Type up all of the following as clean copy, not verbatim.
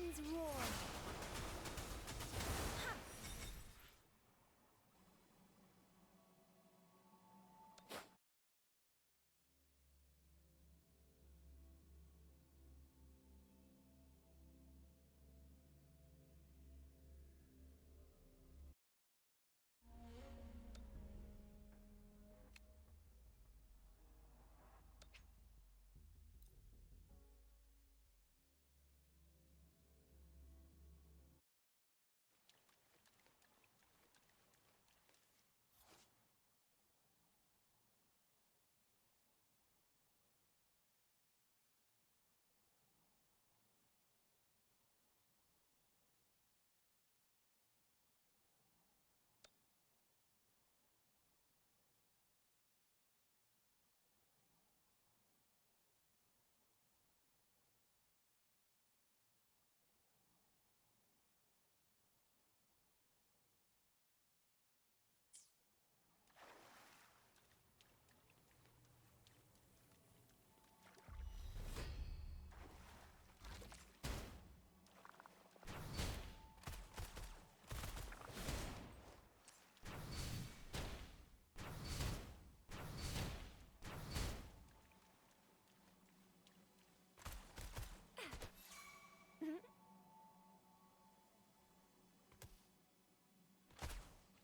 winds roar.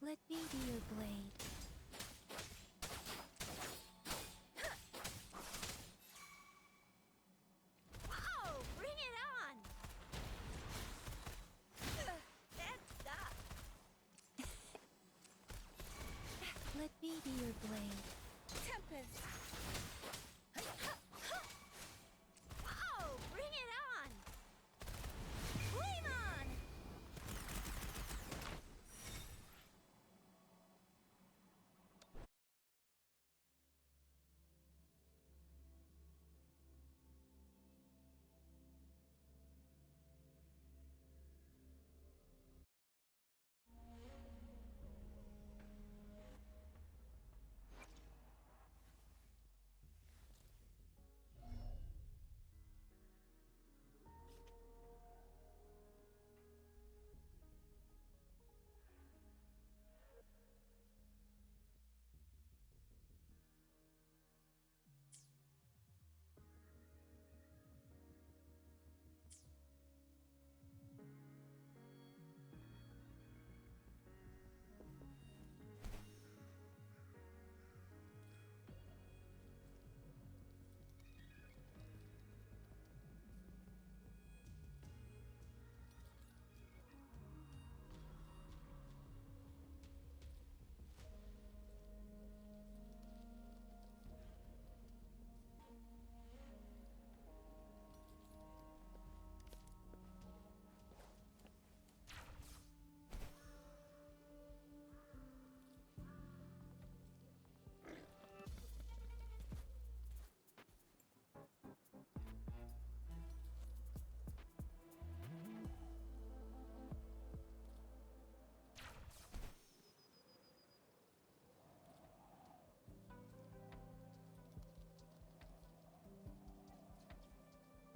Let me be your blade. Whoa! Bring it on! That's that. Let me be your blade. Tempest! Whoa! Bring it on! Flame on!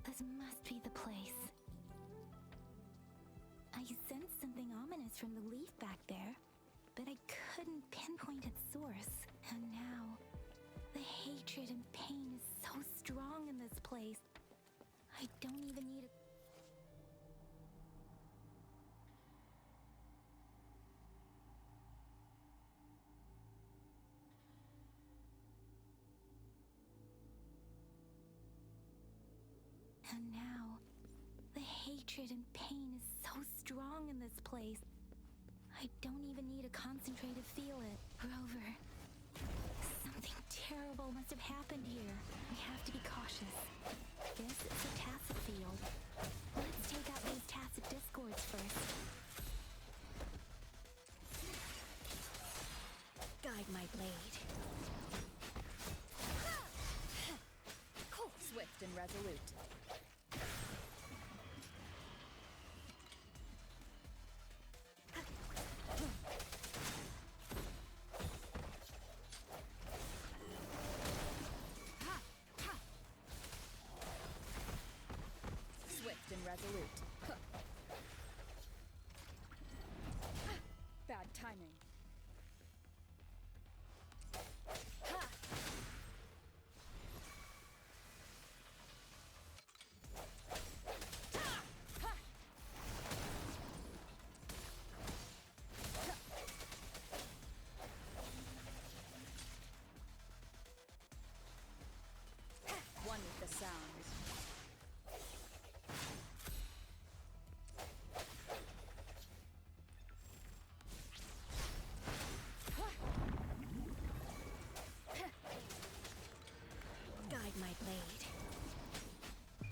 This must be the place. I sensed something ominous from the leaf back there, but I couldn't pinpoint its source. And now, the hatred and pain is so strong in this place. I don't even need a... And now, the hatred and pain is so strong in this place. I don't even need to concentrate to feel it. Rover, something terrible must have happened here. We have to be cautious. This is a tacit field. Let's take out those tacit discords first. Guide my blade. Swift and resolute. Swift and resolute. sound. Guide my blade.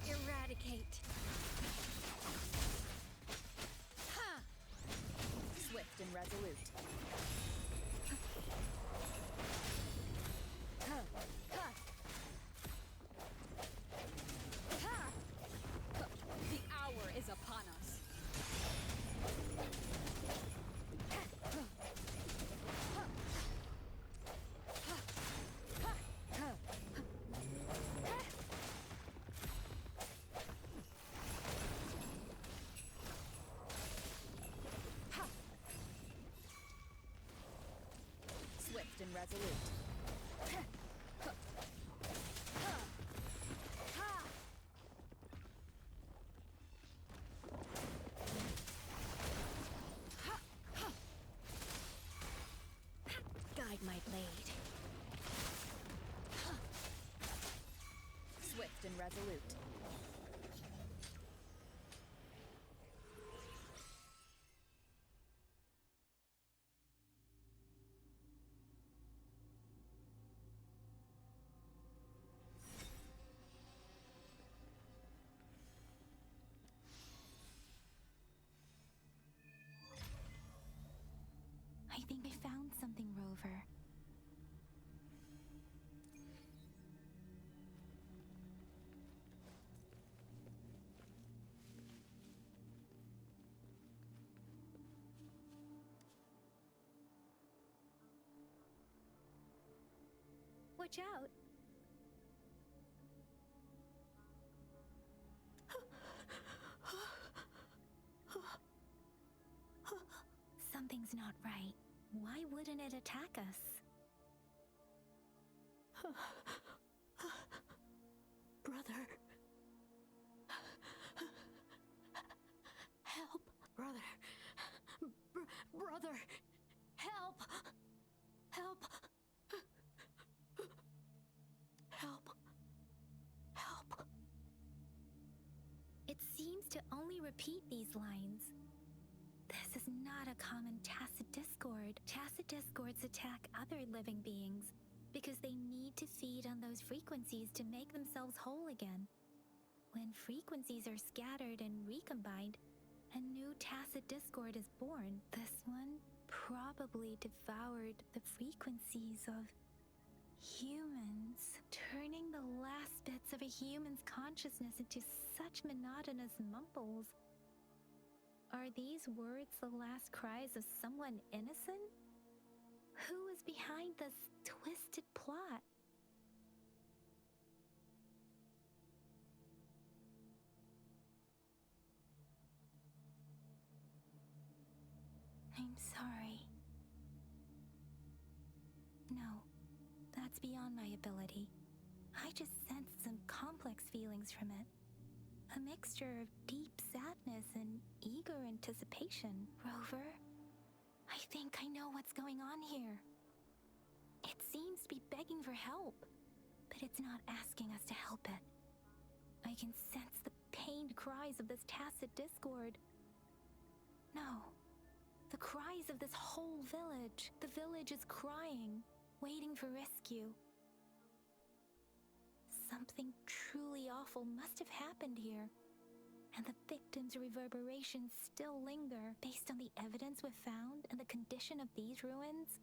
Eradicate. Ha! Swift and resolute. Ha! Ha! Ha! The hour is upon us. Swift and resolute. Guide my blade. Swift and resolute. I think I found something, Rover. Watch out! Something's not right. Why wouldn't it attack us? Brother. Help. Brother. Brother. Help. Help. Help. Help. It seems to only repeat these lines. This is not a common tacit discord. Tacit discords attack other living beings because they need to feed on those frequencies to make themselves whole again. When frequencies are scattered and recombined, a new tacit discord is born. This one probably devoured the frequencies of humans, turning the last bits of a human's consciousness into such monotonous mumbles. Are these words the last cries of someone innocent? Who is behind this twisted plot? I'm sorry. No, that's beyond my ability. I just sensed some complex feelings from it. A mixture of deep sadness and eager anticipation. Rover, I think I know what's going on here. It seems to be begging for help, but it's not asking us to help it. I can sense the pained cries of this tacit discord. No, the cries of this whole village. The village is crying, waiting for rescue. Something truly awful must have happened here, and the victims' reverberations still linger. Based on the evidence we've found and the condition of these ruins,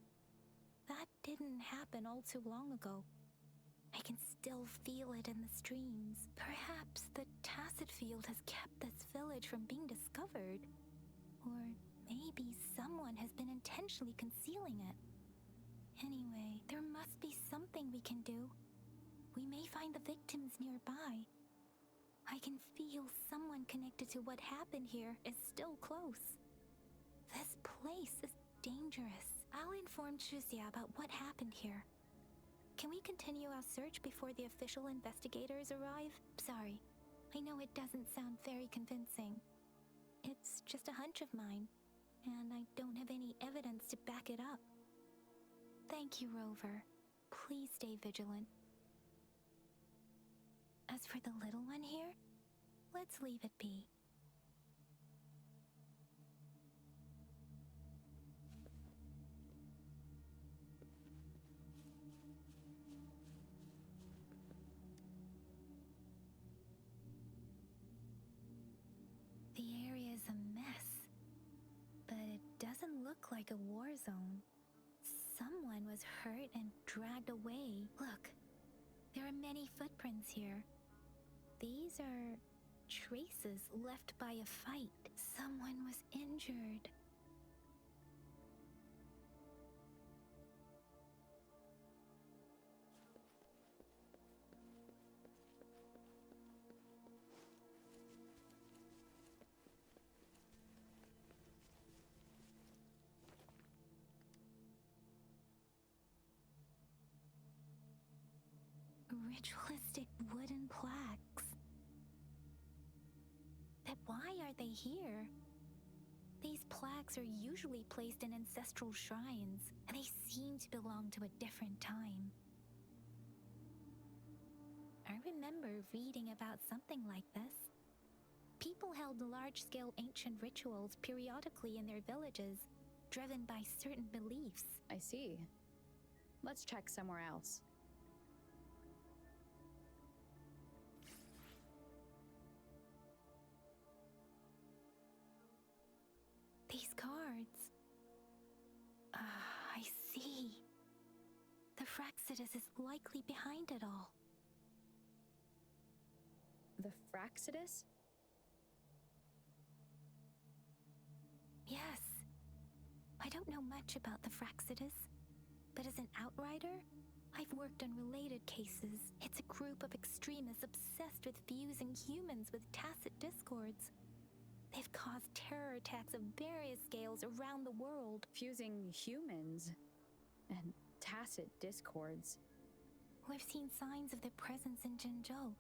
that didn't happen all too long ago. I can still feel it in the streams. Perhaps the tacit field has kept this village from being discovered, or maybe someone has been intentionally concealing it. Anyway, there must be something we can do. We may find the victims nearby. I can feel someone connected to what happened here is still close. This place is dangerous. I'll inform Shuzia about what happened here. Can we continue our search before the official investigators arrive? Sorry, I know it doesn't sound very convincing. It's just a hunch of mine, and I don't have any evidence to back it up. Thank you, Rover. Please stay vigilant. As for the little one here, let's leave it be. The area is a mess, but it doesn't look like a war zone. Someone was hurt and dragged away. Look, there are many footprints here. These are traces left by a fight. Someone was injured. Ritualistic wooden plaques. But why are they here? These plaques are usually placed in ancestral shrines, and they seem to belong to a different time. I remember reading about something like this. People held large-scale ancient rituals periodically in their villages, driven by certain beliefs. I see. Let's check somewhere else. These cards. I see. The Fraxidus is likely behind it all. The Fraxidus? Yes. I don't know much about the Fraxidus, but as an outrider, I've worked on related cases. It's a group of extremists obsessed with fusing humans with tacit discords. They've caused terror attacks of various scales around the world. Fusing humans and tacit discords. We've seen signs of their presence in Jinzhou,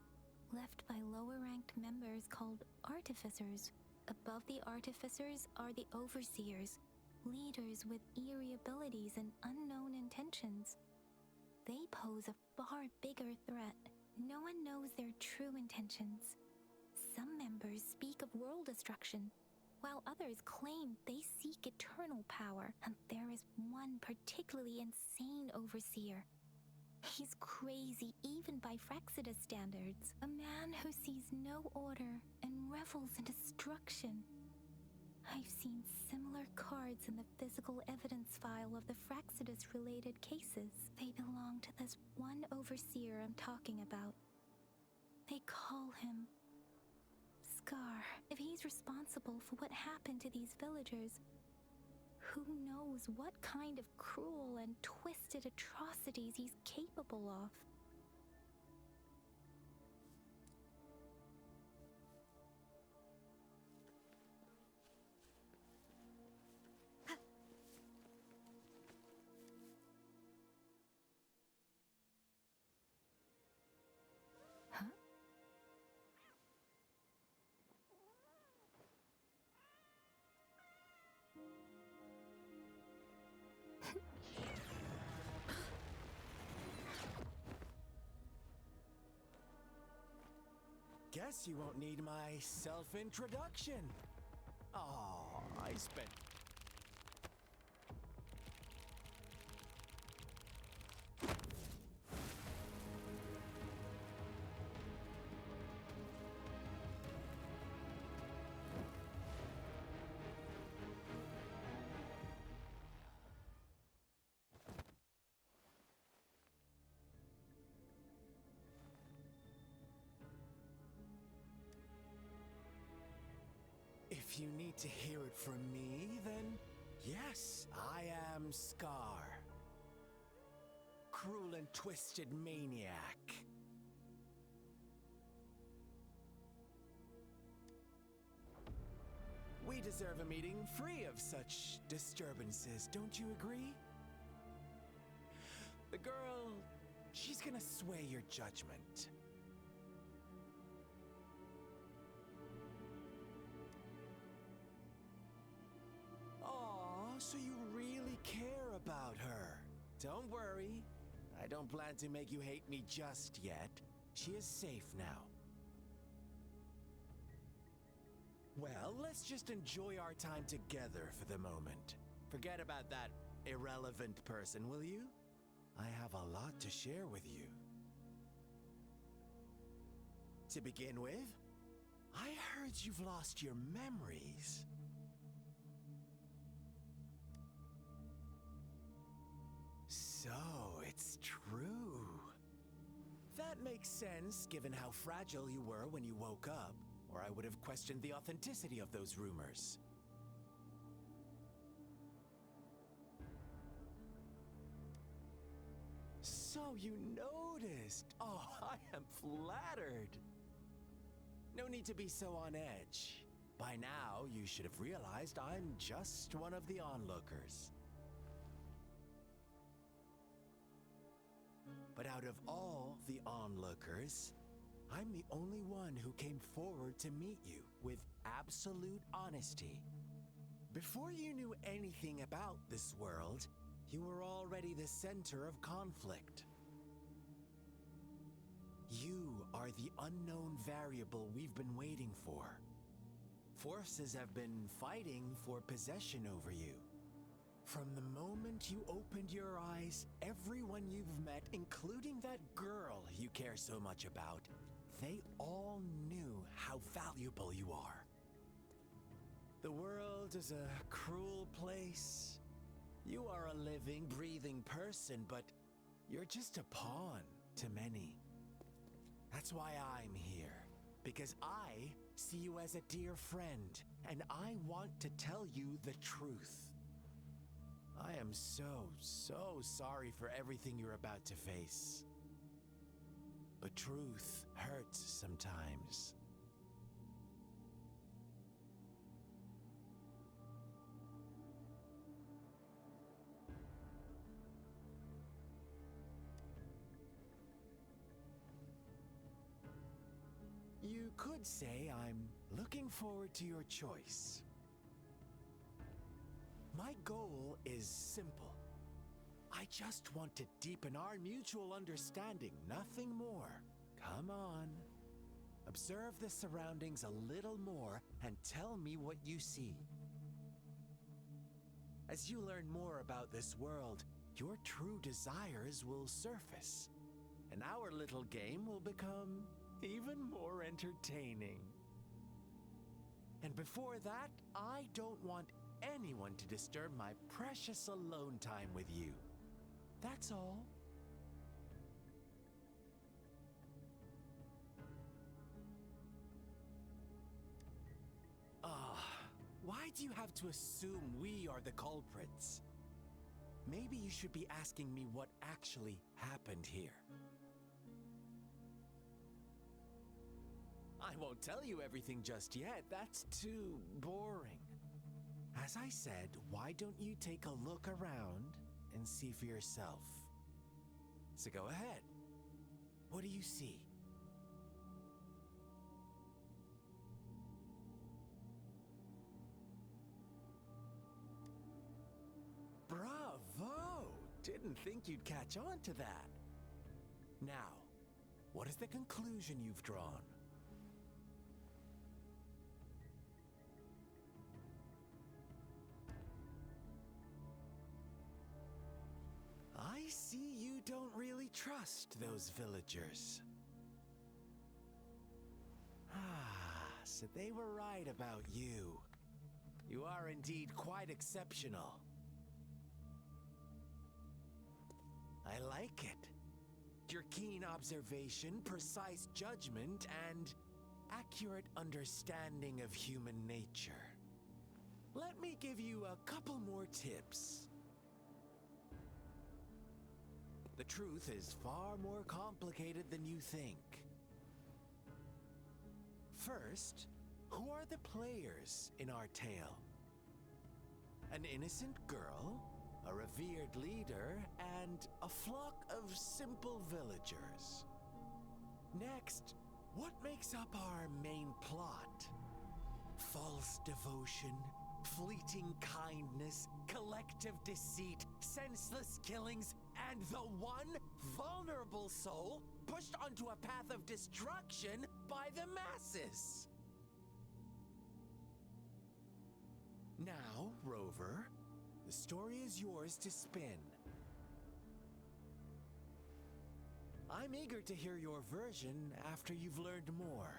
left by lower-ranked members called artificers. Above the artificers are the overseers, leaders with eerie abilities and unknown intentions. They pose a far bigger threat. No one knows their true intentions. Some members speak of world destruction, while others claim they seek eternal power, and there is one particularly insane overseer. He's crazy even by Fraxidus standards, a man who sees no order and revels in destruction. I've seen similar cards in the physical evidence file of the Fraxidus-related cases. They belong to this one overseer I'm talking about. They call him Scar. If he's responsible for what happened to these villagers, who knows what kind of cruel and twisted atrocities he's capable of? Huh? Guess you won't need my self-introduction. Oh, I spent... If you need to hear it from me, then yes, I am Scar. Cruel and twisted maniac. We deserve a meeting free of such disturbances, don't you agree? The girl, she's gonna sway your judgment. So you really care about her. Don't worry. I don't plan to make you hate me just yet. She is safe now. Well, let's just enjoy our time together for the moment. Forget about that irrelevant person, will you? I have a lot to share with you. To begin with, I heard you've lost your memories. So, it's true. That makes sense given how fragile you were when you woke up, or I would have questioned the authenticity of those rumors. So you noticed. Oh, I am flattered. No need to be so on edge. By now, you should have realized I'm just one of the onlookers. But out of all the onlookers, I'm the only one who came forward to meet you with absolute honesty. Before you knew anything about this world, you were already the center of conflict. You are the unknown variable we've been waiting for. Forces have been fighting for possession over you. From the moment you opened your eyes, everyone you've met, including that girl you care so much about, they all knew how valuable you are. The world is a cruel place. You are a living, breathing person, but you're just a pawn to many. That's why I'm here, because I see you as a dear friend, and I want to tell you the truth. I am so sorry for everything you're about to face. But truth hurts sometimes. You could say I'm looking forward to your choice. My goal is simple. I just want to deepen our mutual understanding, nothing more. Come on. Observe the surroundings a little more and tell me what you see. As you learn more about this world, your true desires will surface, and our little game will become even more entertaining. And before that, I don't want anyone to disturb my precious alone time with you. That's all. Why do you have to assume we are the culprits? Maybe you should be asking me what actually happened here. I won't tell you everything just yet. That's too boring. As I said, why don't you take a look around and see for yourself? So go ahead. What do you see? Bravo! Didn't think you'd catch on to that. Now, what is the conclusion you've drawn? I see you don't really trust those villagers. So they were right about you. You are indeed quite exceptional. I like it. Your keen observation, precise judgment, and accurate understanding of human nature. Let me give you a couple more tips. The truth is far more complicated than you think. First, who are the players in our tale? An innocent girl, a revered leader, and a flock of simple villagers. Next, what makes up our main plot? False devotion, fleeting kindness, collective deceit, senseless killings, and the one vulnerable soul pushed onto a path of destruction by the masses. Now, Rover, the story is yours to spin. I'm eager to hear your version after you've learned more.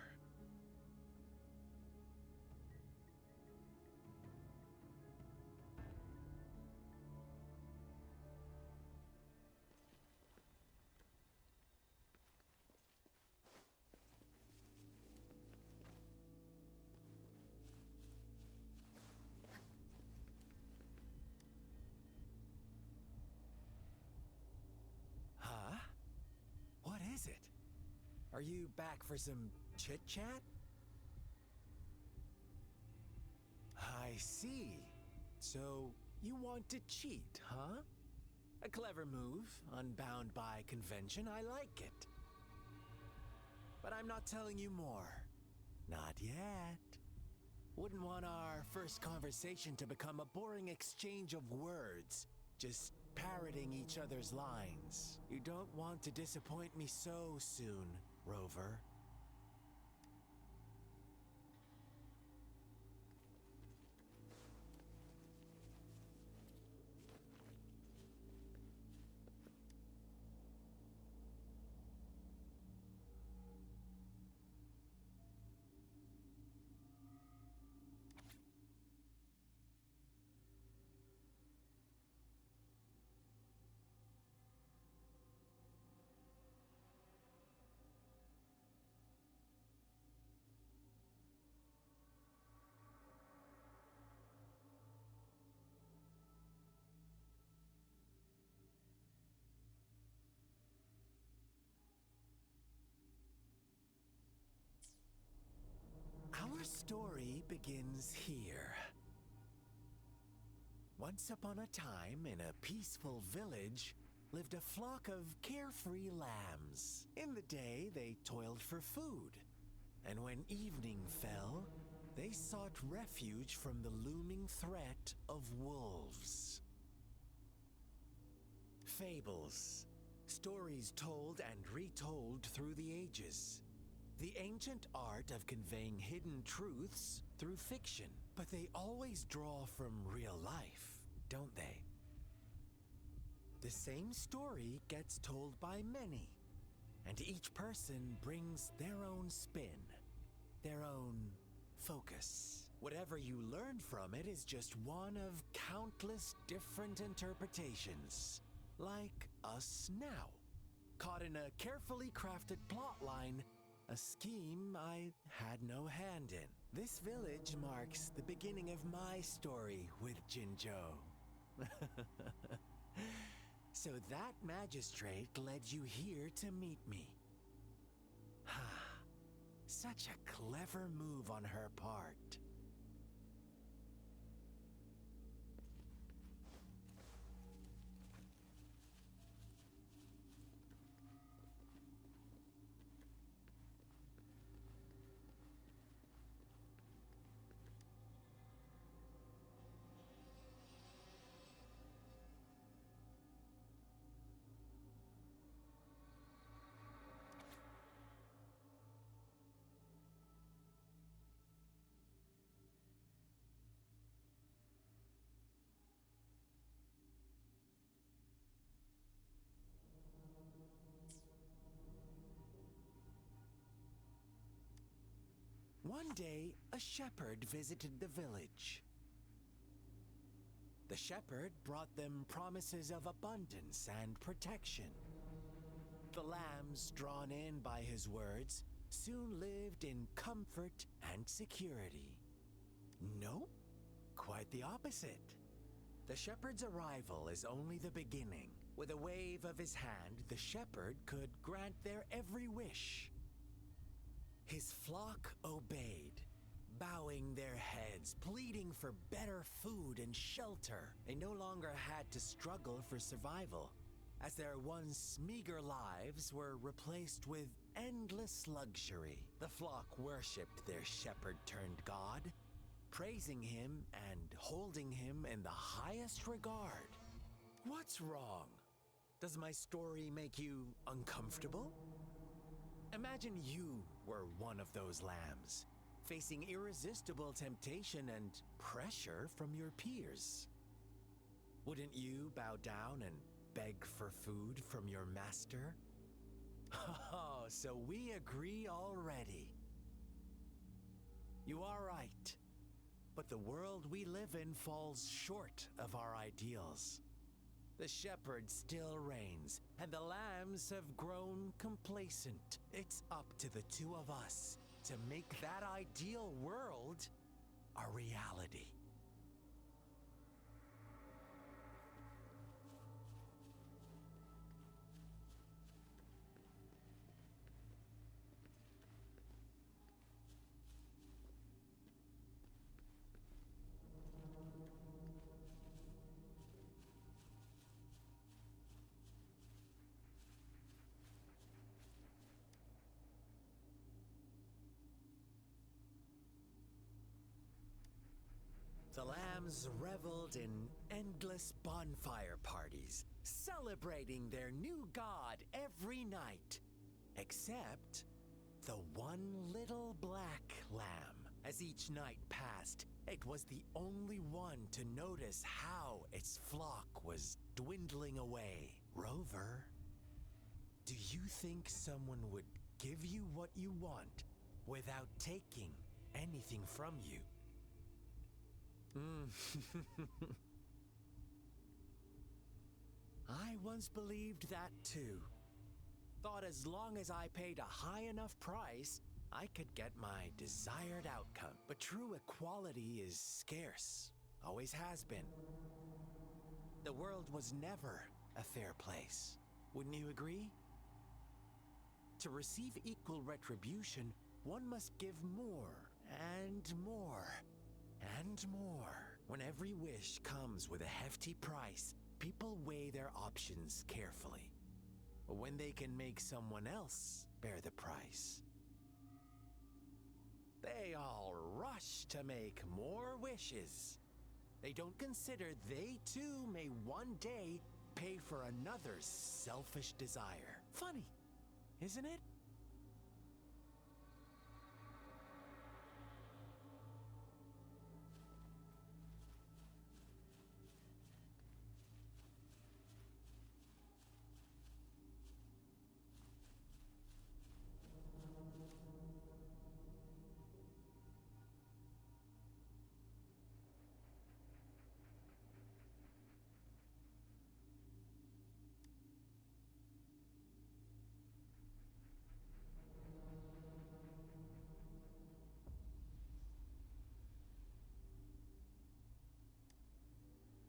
Huh? What is it? Are you back for some chit-chat? I see. So, you want to cheat, huh? A clever move, unbound by convention. I like it. But I'm not telling you more. Not yet. Wouldn't want our first conversation to become a boring exchange of words, just parroting each other's lines. You don't want to disappoint me so soon, Rover. Our story begins here. Once upon a time, in a peaceful village, lived a flock of carefree lambs. In the day, they toiled for food, and when evening fell, they sought refuge from the looming threat of wolves. Fables, stories told and retold through the ages. The ancient art of conveying hidden truths through fiction, but they always draw from real life, don't they? The same story gets told by many, and each person brings their own spin, their own focus. Whatever you learn from it is just one of countless different interpretations, like us now, caught in a carefully crafted plotline, a scheme I had no hand in. This village marks the beginning of my story with Jinzhou. So that magistrate led you here to meet me. Such a clever move on her part. One day, a shepherd visited the village. The shepherd brought them promises of abundance and protection. The lambs, drawn in by his words, soon lived in comfort and security. Nope, quite the opposite. The shepherd's arrival is only the beginning. With a wave of his hand, the shepherd could grant their every wish. His flock obeyed, bowing their heads, pleading for better food and shelter. They no longer had to struggle for survival, as their once meager lives were replaced with endless luxury. The flock worshipped their shepherd-turned-god, praising him and holding him in the highest regard. What's wrong? Does my story make you uncomfortable? Imagine you were one of those lambs, facing irresistible temptation and pressure from your peers. Wouldn't you bow down and beg for food from your master? Oh, so we agree already. You are right, but the world we live in falls short of our ideals. The shepherd still reigns, and the lambs have grown complacent. It's up to the two of us to make that ideal world a reality. The lambs reveled in endless bonfire parties, celebrating their new god every night. Except the one little black lamb. As each night passed, it was the only one to notice how its flock was dwindling away. Rover, do you think someone would give you what you want without taking anything from you? I once believed that too. Thought as long as I paid a high enough price, I could get my desired outcome. But true equality is scarce, always has been. The world was never a fair place. Wouldn't you agree? To receive equal retribution, one must give more and more. And more. When every wish comes with a hefty price, people weigh their options carefully. When they can make someone else bear the price, they all rush to make more wishes. They don't consider they too may one day pay for another's selfish desire. Funny, isn't it?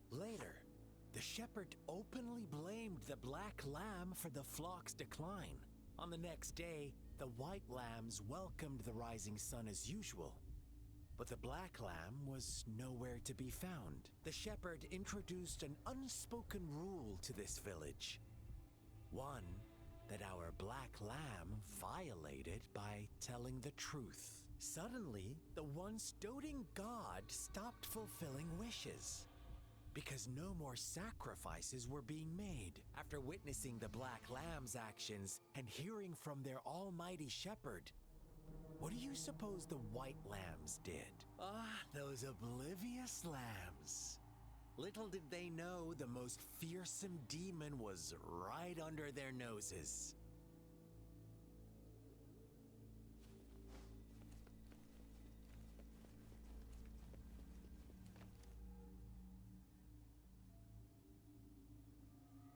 Later, the shepherd openly blamed the black lamb for the flock's decline. On the next day, the white lambs welcomed the rising sun as usual. But the black lamb was nowhere to be found. The shepherd introduced an unspoken rule to this village. One that our black lamb violated by telling the truth. Suddenly, the once doting god stopped fulfilling wishes, because no more sacrifices were being made. After witnessing the black lamb's actions and hearing from their almighty shepherd, what do you suppose the white lambs did? Ah, those oblivious lambs. Little did they know the most fearsome demon was right under their noses.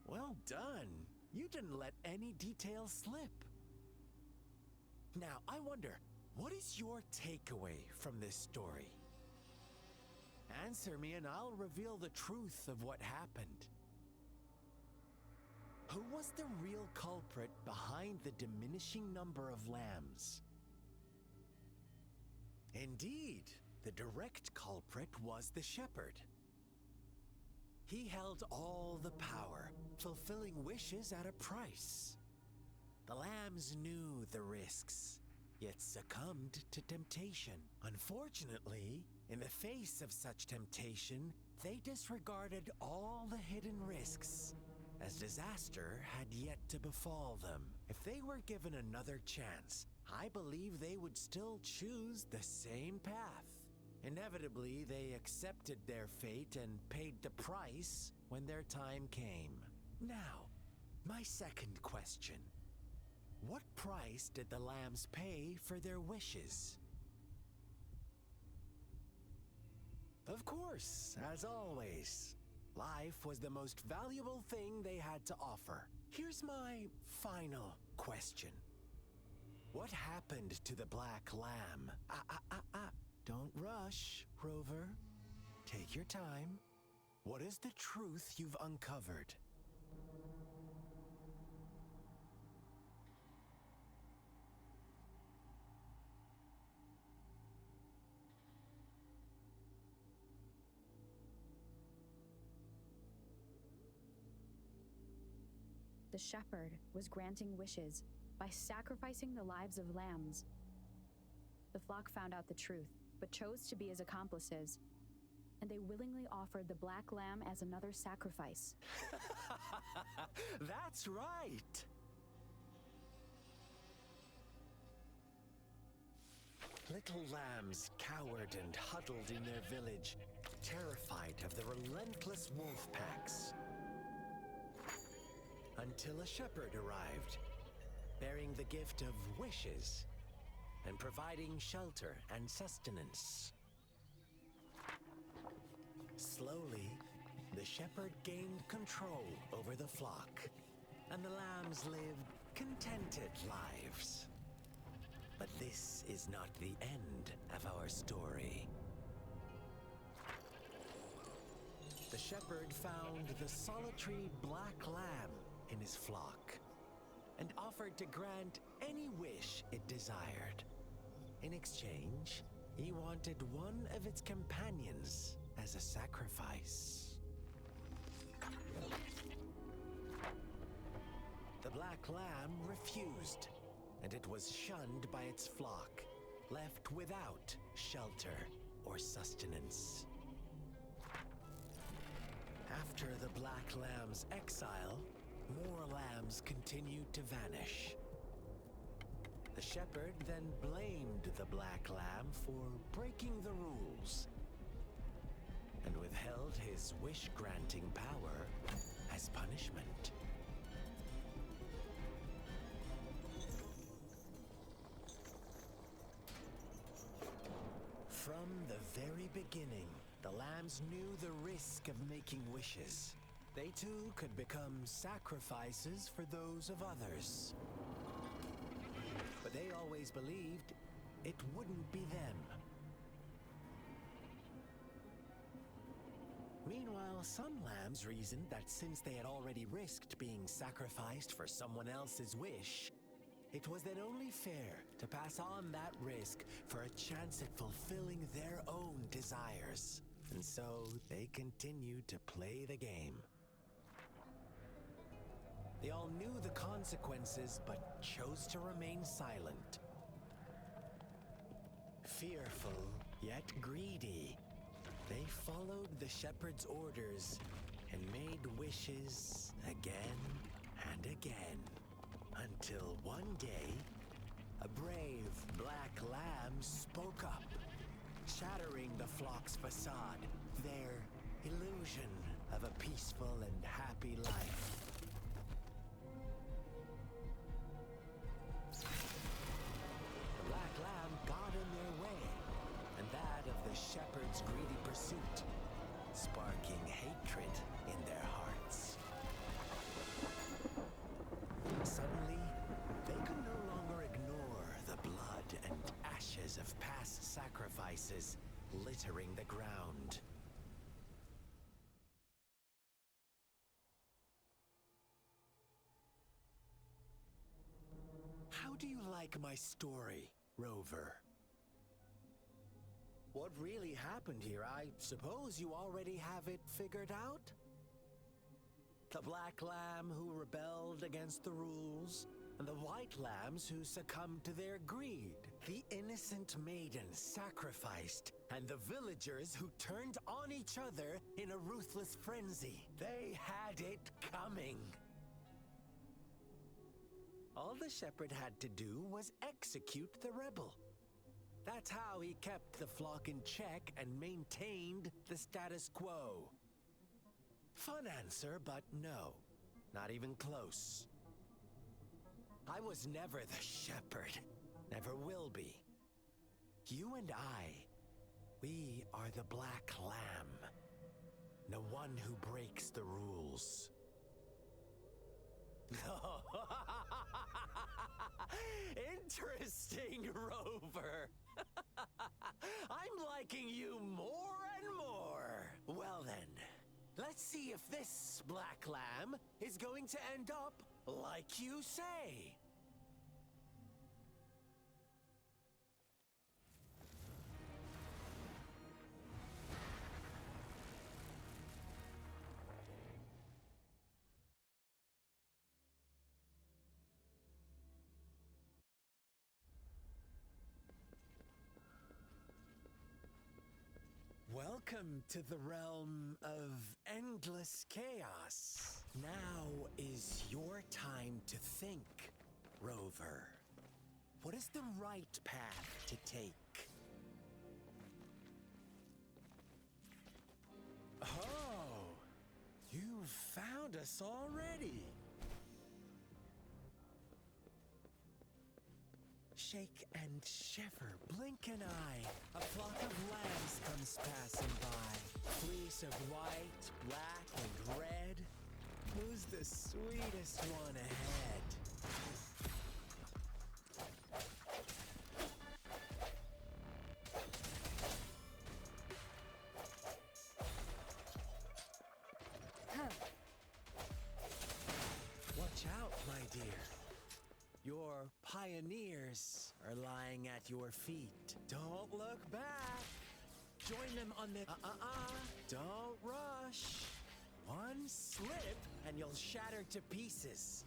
Well done. You didn't let any details slip. Now, I wonder, what is your takeaway from this story? Answer me and I'll reveal the truth of what happened. Who was the real culprit behind the diminishing number of lambs? Indeed, the direct culprit was the shepherd. He held all the power, fulfilling wishes at a price. The lambs knew the risks, yet succumbed to temptation. Unfortunately, in the face of such temptation, they disregarded all the hidden risks, as disaster had yet to befall them. If they were given another chance, I believe they would still choose the same path. Inevitably, they accepted their fate and paid the price when their time came. Now, my second question. What price did the lambs pay for their wishes? Of course, as always, life was the most valuable thing they had to offer. Here's my final question. What happened to the black lamb? Don't rush, Rover. Take your time. What is the truth you've uncovered? The shepherd was granting wishes by sacrificing the lives of lambs. The flock found out the truth, but chose to be his accomplices, and they willingly offered the black lamb as another sacrifice. That's right! Little lambs cowered and huddled in their village, terrified of the relentless wolf packs. Until a shepherd arrived, bearing the gift of wishes and providing shelter and sustenance. Slowly, the shepherd gained control over the flock, and the lambs lived contented lives. But this is not the end of our story. The shepherd found the solitary black lamb in his flock and offered to grant any wish it desired. In exchange, he wanted one of its companions as a sacrifice. The black lamb refused, and it was shunned by its flock, left without shelter or sustenance. After the black lamb's exile, more lambs continued to vanish. The shepherd then blamed the black lamb for breaking the rules and withheld his wish-granting power as punishment. From the very beginning, the lambs knew the risk of making wishes. They too could become sacrifices for those of others. But they always believed it wouldn't be them. Meanwhile, some lambs reasoned that since they had already risked being sacrificed for someone else's wish, it was then only fair to pass on that risk for a chance at fulfilling their own desires. And so they continued to play the game. They all knew the consequences, but chose to remain silent. Fearful, yet greedy, they followed the shepherd's orders and made wishes again and again. Until one day, a brave black lamb spoke up, shattering the flock's facade, their illusion of a peaceful and happy life. The black lamb got in their way, and that of the shepherd's greedy pursuit, sparking hatred in their hearts. Suddenly, they could no longer ignore the blood and ashes of past sacrifices littering the ground. How do you like my story, Rover? What really happened here? I suppose you already have it figured out? The black lamb who rebelled against the rules, and the white lambs who succumbed to their greed. The innocent maidens sacrificed, and the villagers who turned on each other in a ruthless frenzy. They had it coming. All the shepherd had to do was execute the rebel. That's how he kept the flock in check and maintained the status quo. Fun answer, but no, not even close. I was never the shepherd, never will be. You and I, we are the Black Lamb, the one who breaks the rules. Interesting, Rover. I'm liking you more and more. Well then, let's see if this Black Lamb is going to end up like you say. Welcome to the realm of endless chaos. Now is your time to think, Rover. What is the right path to take? Oh, you found us already. Shake and shiver, blink an eye. A flock of lambs comes passing by. Fleece of white, black, and red. Who's the sweetest one ahead? Watch out, my dear. Your pioneers are lying at your feet. Don't look back. Join them on the Don't rush. One slip and you'll shatter to pieces.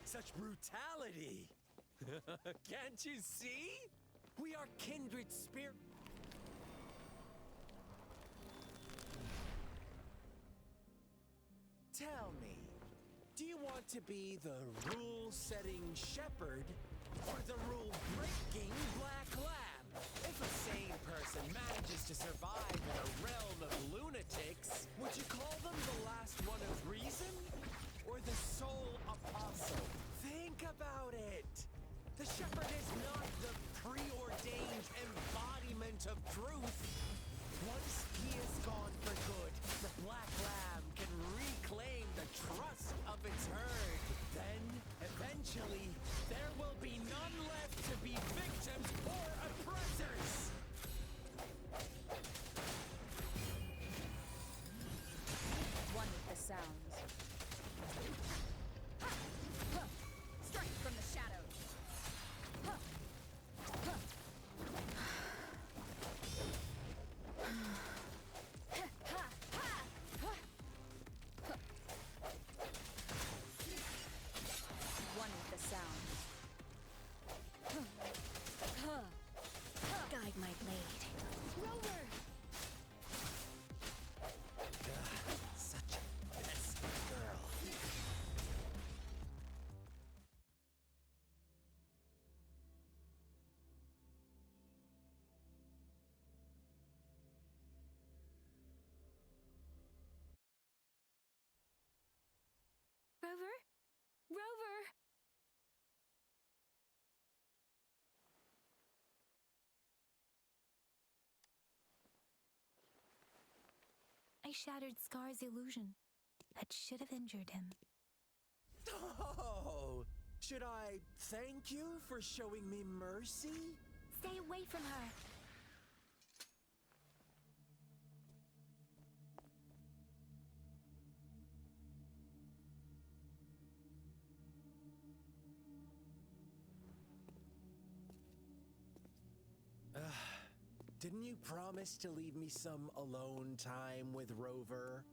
Such brutality! Can't you see? We are kindred spirit. Tell me, do you want to be the rule-setting shepherd or the rule-breaking Black Lamb? If a sane person manages to survive in a realm of lunatics, would you call them the last one of reason? Or the sole apostle? Think about it. The shepherd is not the preordained embodiment of truth. Once he is gone for good, the Black Lamb can reclaim the trust of its herd. Then, eventually, there will be none left to be victims or oppressors. One with the sounds. Strike from the shadows. One with the sounds. Guide my blade. Rover! Such a best girl. Rover? Rover! I shattered Scar's illusion. That should have injured him. Oh, should I thank you for showing me mercy? Stay away from her! Didn't you promise to leave me some alone time with Rover?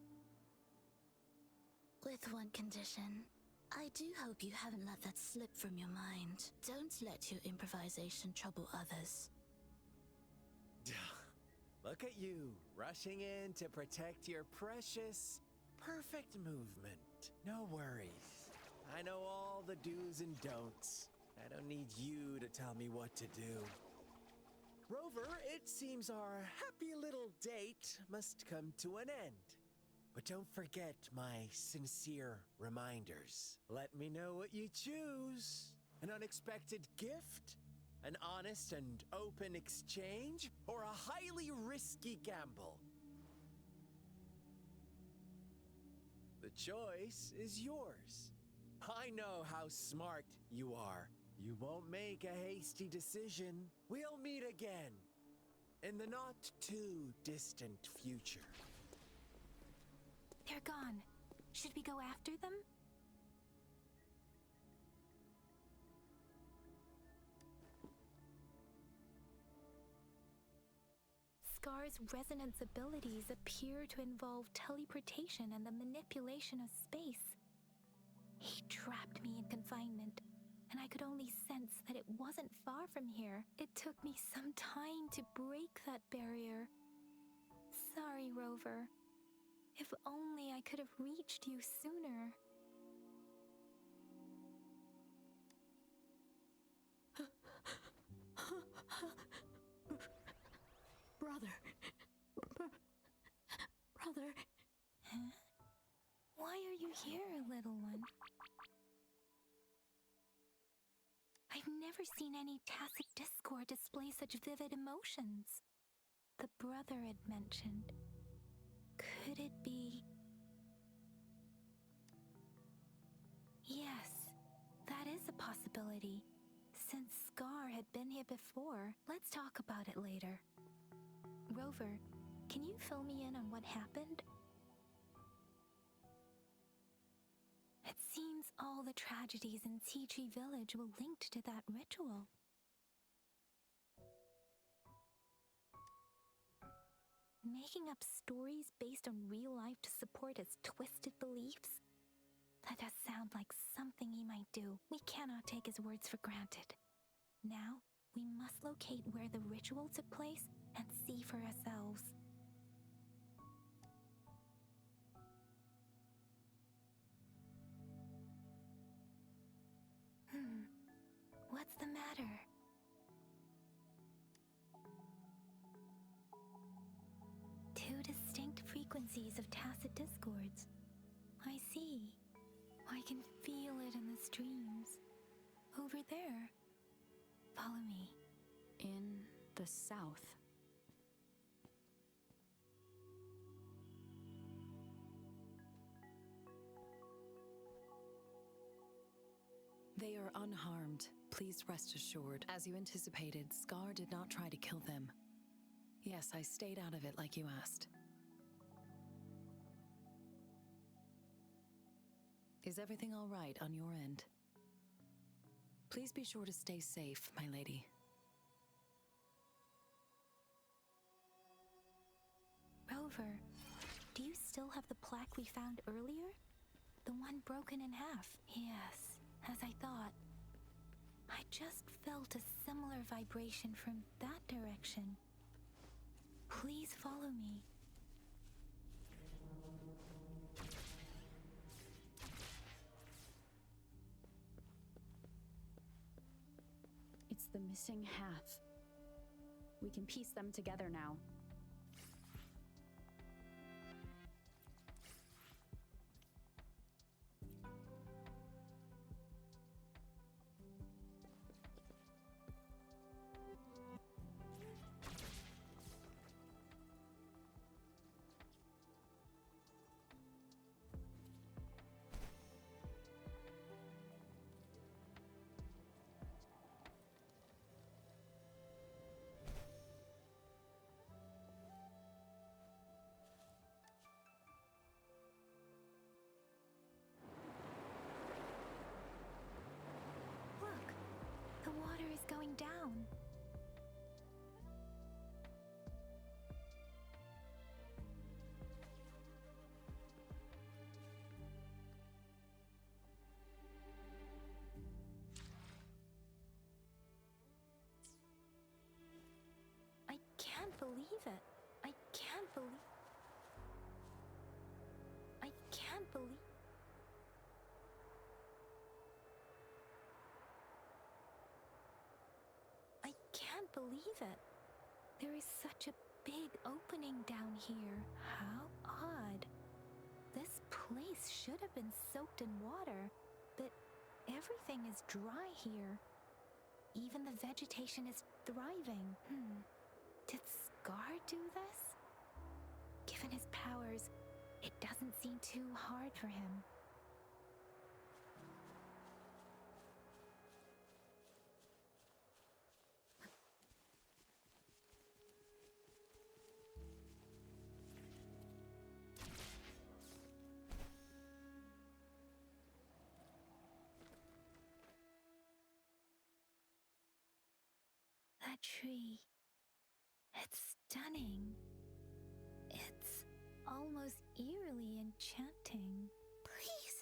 With one condition. I do hope you haven't let that slip from your mind. Don't let your improvisation trouble others. Look at you, rushing in to protect your precious, perfect movement. No worries. I know all the do's and don'ts. I don't need you to tell me what to do. Rover, it seems our happy little date must come to an end. But don't forget my sincere reminders. Let me know what you choose. An unexpected gift? An honest and open exchange? Or a highly risky gamble? The choice is yours. I know how smart you are. You won't make a hasty decision. We'll meet again in the not too distant future. They're gone. Should we go after them? Scar's resonance abilities appear to involve teleportation and the manipulation of space. He trapped me in confinement, and I could only sense that it wasn't far from here. It took me some time to break that barrier. Sorry, Rover. If only I could have reached you sooner. Brother. Brother. Huh? Why are you here, little one? I've never seen any tacit discord display such vivid emotions. The brother had mentioned. Could it be? Yes, that is a possibility. Since Scar had been here before, let's talk about it later. Rover, can you fill me in on what happened? It seems all the tragedies in Tea Tree Village were linked to that ritual. Making up stories based on real life to support his twisted beliefs? That does sound like something he might do. We cannot take his words for granted. Now, we must locate where the ritual took place and see for ourselves. What's the matter? Two distinct frequencies of tacit discords. I see. I can feel it in the streams. Over there. Follow me. In the south. They are unharmed. Please rest assured. As you anticipated, Scar did not try to kill them. Yes, I stayed out of it like you asked. Is everything all right on your end? Please be sure to stay safe, my lady. Rover, do you still have the plaque we found earlier? The one broken in half? Yes, as I thought. I just felt a similar vibration from that direction. Please follow me. It's the missing half. We can piece them together now. believe it. I can't believe. I can't believe. I can't believe it. There is such a big opening down here. How odd. This place should have been soaked in water, but everything is dry here. Even the vegetation is thriving. Did Scar do this? Given his powers, it doesn't seem too hard for him. That tree. It's stunning. It's almost eerily enchanting. Please,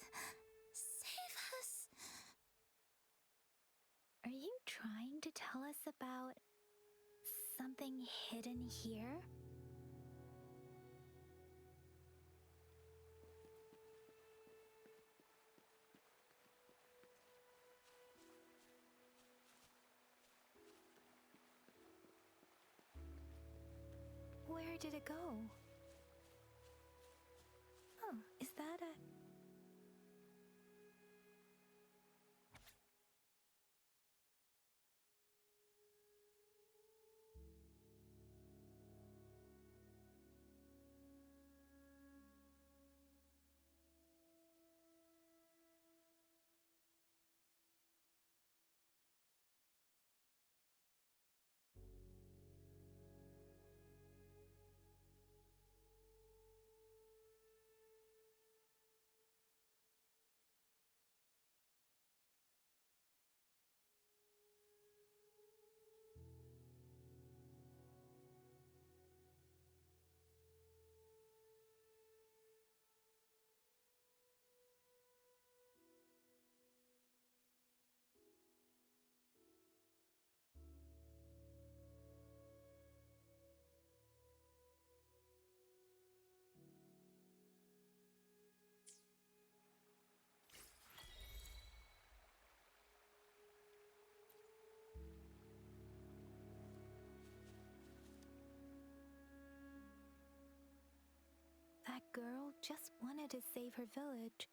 save us. Are you trying to tell us about something hidden here? Where did it go? Oh, is that a... That girl just wanted to save her village.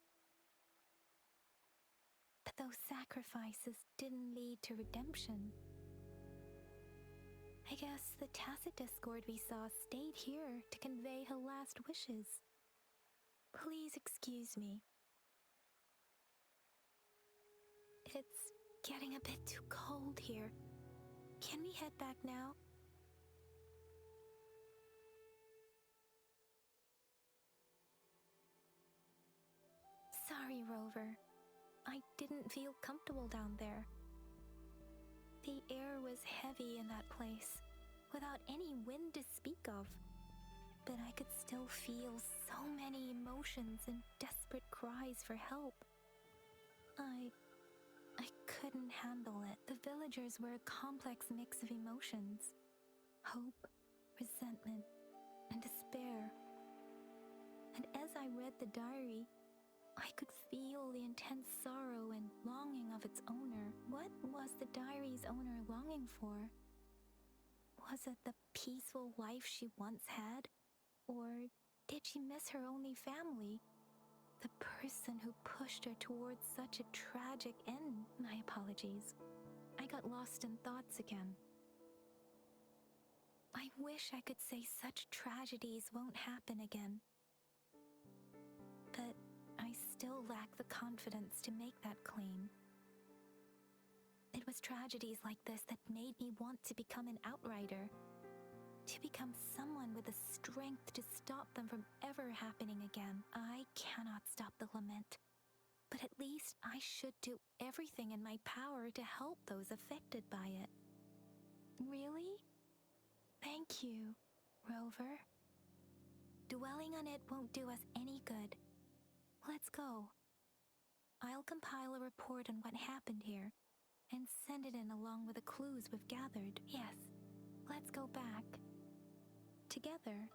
But those sacrifices didn't lead to redemption. I guess the tacit discord we saw stayed here to convey her last wishes. Please excuse me. It's getting a bit too cold here. Can we head back now? Sorry, Rover. I didn't feel comfortable down there. The air was heavy in that place, without any wind to speak of. But I could still feel so many emotions and desperate cries for help. I couldn't handle it. The villagers were a complex mix of emotions. Hope, resentment, and despair. And as I read the diary, I could feel the intense sorrow and longing of its owner. What was the diary's owner longing for? Was it the peaceful life she once had? Or did she miss her only family? The person who pushed her towards such a tragic end? My apologies. I got lost in thoughts again. I wish I could say such tragedies won't happen again. But I still lack the confidence to make that claim. It was tragedies like this that made me want to become an outrider. To become someone with the strength to stop them from ever happening again. I cannot stop the lament, but at least I should do everything in my power to help those affected by it. Really? Thank you, Rover. Dwelling on it won't do us any good. Let's go. I'll compile a report on what happened here and send it in along with the clues we've gathered. Yes, let's go back. Together,